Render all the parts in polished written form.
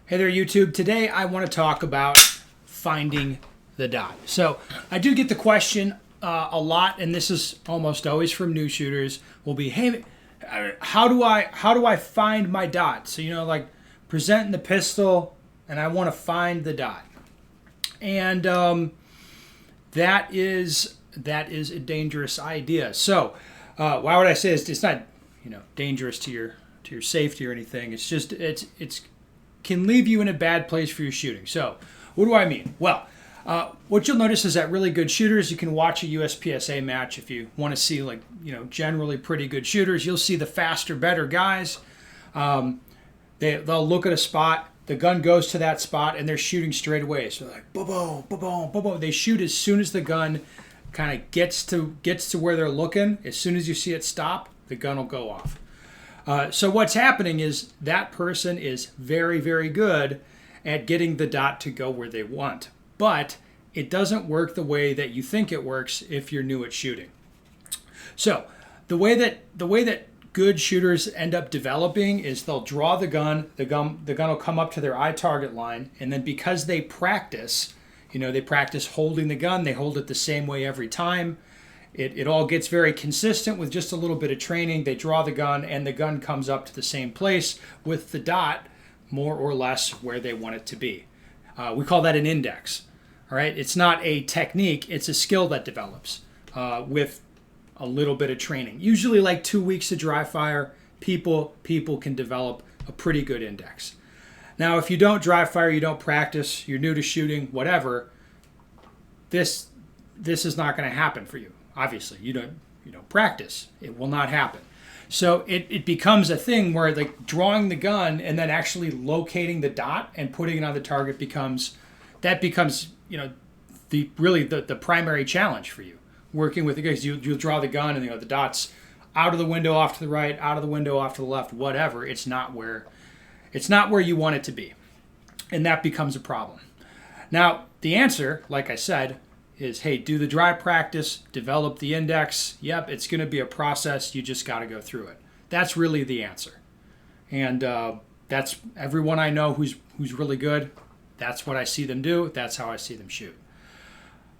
Hey there, YouTube. Today I want to talk about finding the dot. So I do get the question a lot, and this is almost always from new shooters. Will be, hey, how do I find my dot? So like presenting the pistol, and I want to find the dot, and that is a dangerous idea. So why would I say it's not dangerous to your safety or anything? It's just it's can leave you in a bad place for your shooting. So what do I mean? Well, what you'll notice is that really good shooters, you can watch a USPSA match if you want to see generally pretty good shooters. You'll see the faster, better guys. They'll look at a spot, the gun goes to that spot, and they're shooting straight away. So they're like, boom, boom, boom, boom, boom. They shoot as soon as the gun kind of gets to where they're looking. As soon as you see it stop, the gun will go off. So what's happening is that person is very, very good at getting the dot to go where they want. But it doesn't work the way that you think it works if you're new at shooting. So the way that good shooters end up developing is they'll draw the gun will come up to their eye target line, and then because they practice holding the gun, they hold it the same way every time. It all gets very consistent with just a little bit of training. They draw the gun, and the gun comes up to the same place with the dot more or less where they want it to be. We call that an index. All right, it's not a technique; it's a skill that develops with a little bit of training. Usually, like 2 weeks of dry fire, people can develop a pretty good index. Now, if you don't dry fire, you don't practice, you're new to shooting, whatever, this is not going to happen for you. Obviously, you don't practice. It will not happen. So it becomes a thing where like drawing the gun and then actually locating the dot and putting it on the target becomes the primary challenge for you. Working with the guys, you'll draw the gun and the dot's out of the window off to the right, out of the window off to the left, whatever. It's not where you want it to be, and that becomes a problem. Now the answer, like I said, is, hey, do the dry practice, develop the index. Yep, it's going to be a process. You just got to go through it. That's really the answer. And that's everyone I know who's really good. That's what I see them do. That's how I see them shoot.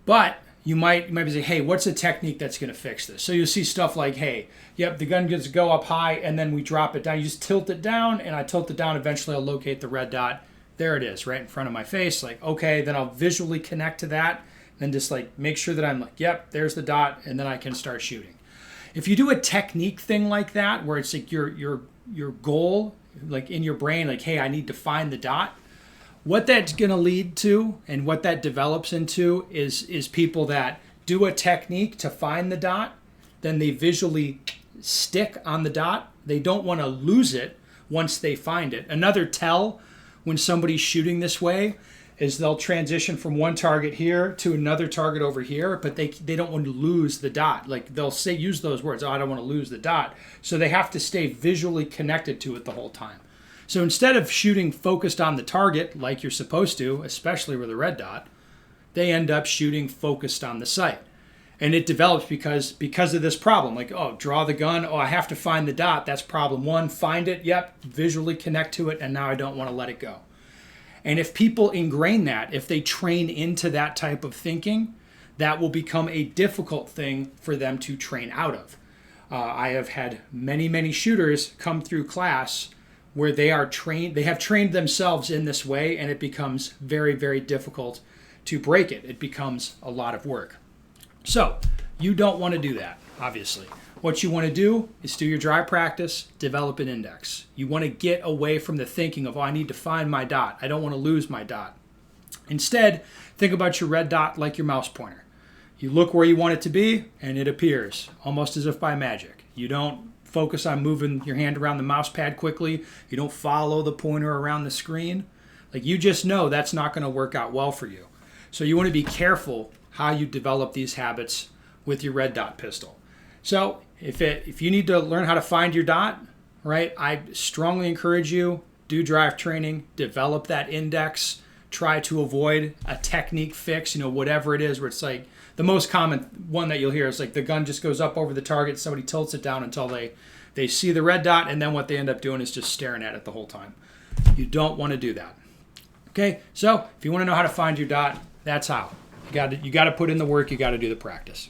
But you might be saying, hey, what's a technique that's going to fix this? So you'll see stuff like, hey, yep, the gun gets to go up high, and then we drop it down. You just tilt it down, and I tilt it down. Eventually, I'll locate the red dot. There it is, right in front of my face. Like, okay, then I'll visually connect to that. Then just like make sure that I'm like, yep, there's the dot, and then I can start shooting. If you do a technique thing like that, where it's like your goal, like in your brain, like, hey, I need to find the dot, what that's going to lead to and what that develops into is people that do a technique to find the dot, then they visually stick on the dot. They don't want to lose it once they find it. Another tell when somebody's shooting this way is they'll transition from one target here to another target over here, but they don't want to lose the dot. Like they'll use those words, oh, I don't want to lose the dot. So they have to stay visually connected to it the whole time. So instead of shooting focused on the target like you're supposed to, especially with a red dot, they end up shooting focused on the sight. And it develops because of this problem. Like, oh, draw the gun. Oh, I have to find the dot. That's problem one. Find it. Yep. Visually connect to it. And now I don't want to let it go. And if people ingrain that, if they train into that type of thinking, that will become a difficult thing for them to train out of. I have had many, many shooters come through class where they have trained themselves in this way, and it becomes very, very difficult to break it. It becomes a lot of work. So you don't want to do that, obviously. What you want to do is do your dry practice, develop an index. You want to get away from the thinking of, oh, I need to find my dot. I don't want to lose my dot. Instead, think about your red dot like your mouse pointer. You look where you want it to be, and it appears, almost as if by magic. You don't focus on moving your hand around the mouse pad quickly. You don't follow the pointer around the screen. Like, you just know that's not going to work out well for you. So you want to be careful how you develop these habits with your red dot pistol. So if you need to learn how to find your dot, right, I strongly encourage you, do drive training, develop that index, try to avoid a technique fix, whatever it is, where it's like the most common one that you'll hear is like the gun just goes up over the target, somebody tilts it down until they see the red dot, and then what they end up doing is just staring at it the whole time. You don't want to do that. Okay, so if you want to know how to find your dot, that's how. You got to put in the work. You got to do the practice.